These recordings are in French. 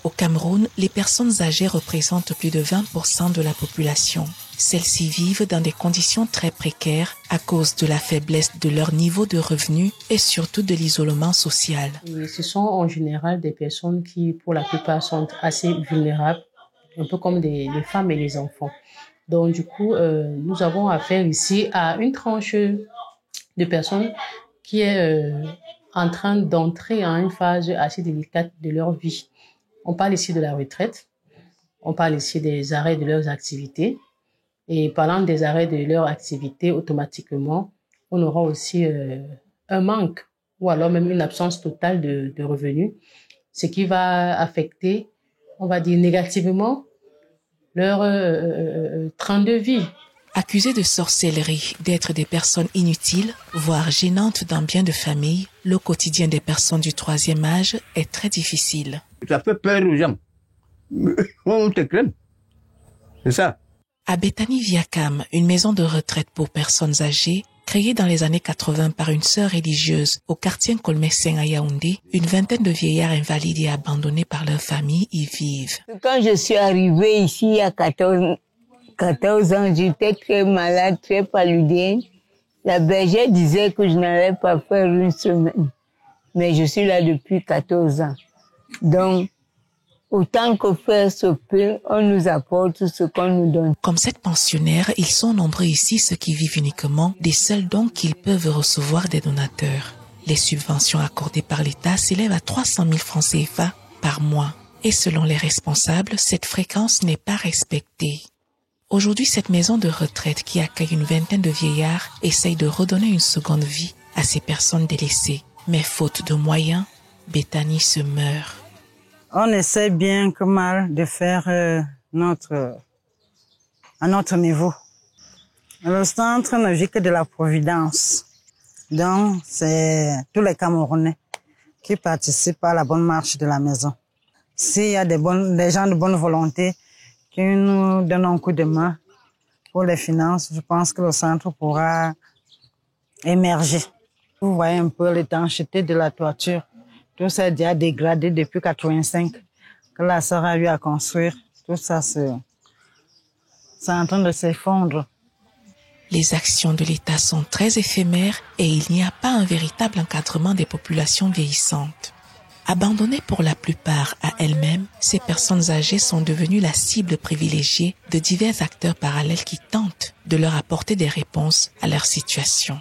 Au Cameroun, les personnes âgées représentent plus de 20% de la population. Celles-ci vivent dans des conditions très précaires à cause de la faiblesse de leur niveau de revenus et surtout de l'isolement social. Et ce sont en général des personnes qui, pour la plupart, sont assez vulnérables, un peu comme les femmes et les enfants. Donc, du coup, nous avons affaire ici à une tranche de personnes qui est en train d'entrer en une phase assez délicate de leur vie. On parle ici de la retraite, on parle ici des arrêts de leurs activités. Et parlant des arrêts de leur activité, automatiquement, on aura aussi un manque ou alors même une absence totale de revenus, ce qui va affecter, on va dire négativement, leur train de vie. Accusés de sorcellerie, d'être des personnes inutiles, voire gênantes dans bien de familles, le quotidien des personnes du troisième âge est très difficile. Ça fait peur aux gens. On te craint. C'est ça. À Bethany Viacam, une maison de retraite pour personnes âgées, créée dans les années 80 par une sœur religieuse au quartier Nkolmeseng à Yaoundé, une vingtaine de vieillards invalides et abandonnés par leur famille y vivent. Quand je suis arrivée ici il y a 14 ans, j'étais très malade, très paludienne. La bergère disait que je n'allais pas faire une semaine. Mais je suis là depuis 14 ans. Donc, autant que faire se peut, on nous apporte ce qu'on nous donne. Comme cette pensionnaire, ils sont nombreux ici ceux qui vivent uniquement des seuls dons qu'ils peuvent recevoir des donateurs. Les subventions accordées par l'État s'élèvent à 300 000 francs CFA par mois. Et selon les responsables, cette fréquence n'est pas respectée. Aujourd'hui, cette maison de retraite qui accueille une vingtaine de vieillards essaye de redonner une seconde vie à ces personnes délaissées. Mais faute de moyens, Bethany se meurt. On essaie bien que mal de faire à notre niveau. Le centre ne vit que de la providence. Donc, c'est tous les Camerounais qui participent à la bonne marche de la maison. S'il y a des gens de bonne volonté qui nous donnent un coup de main pour les finances, je pense que le centre pourra émerger. Vous voyez un peu l'étanchéité de la toiture. Tout ça est déjà dégradé depuis 85, que la sœur a eu à construire. Tout ça, c'est en train de s'effondrer. Les actions de l'État sont très éphémères et il n'y a pas un véritable encadrement des populations vieillissantes. Abandonnées pour la plupart à elles-mêmes, ces personnes âgées sont devenues la cible privilégiée de divers acteurs parallèles qui tentent de leur apporter des réponses à leur situation.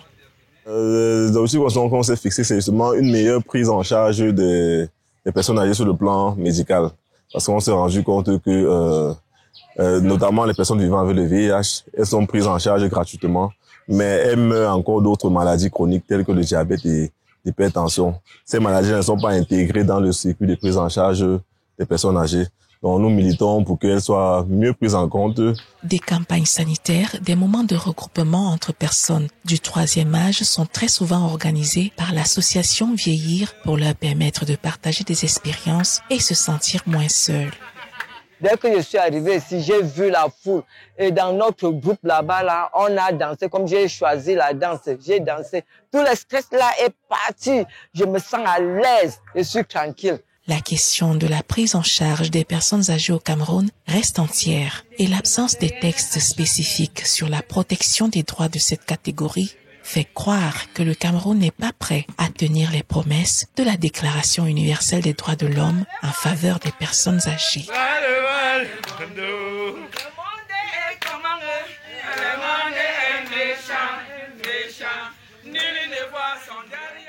L'objectif qu'on s'est fixé, c'est justement une meilleure prise en charge des personnes âgées sur le plan médical. Parce qu'on s'est rendu compte que, notamment les personnes vivant avec le VIH, elles sont prises en charge gratuitement, mais elles meurent encore d'autres maladies chroniques telles que le diabète et l'hypertension. Ces maladies ne sont pas intégrées dans le circuit de prise en charge des personnes âgées. Donc nous militons pour qu'elles soient mieux prises en compte. Des campagnes sanitaires, des moments de regroupement entre personnes du troisième âge sont très souvent organisés par l'association Vieillir pour leur permettre de partager des expériences et se sentir moins seuls. Dès que je suis arrivée ici, j'ai vu la foule. Et dans notre groupe là-bas, là, on a dansé. Comme j'ai choisi la danse, j'ai dansé. Tout le stress là est parti. Je me sens à l'aise. Je suis tranquille. La question de la prise en charge des personnes âgées au Cameroun reste entière et l'absence des textes spécifiques sur la protection des droits de cette catégorie fait croire que le Cameroun n'est pas prêt à tenir les promesses de la Déclaration universelle des droits de l'homme en faveur des personnes âgées. Nul ne voit son derrière.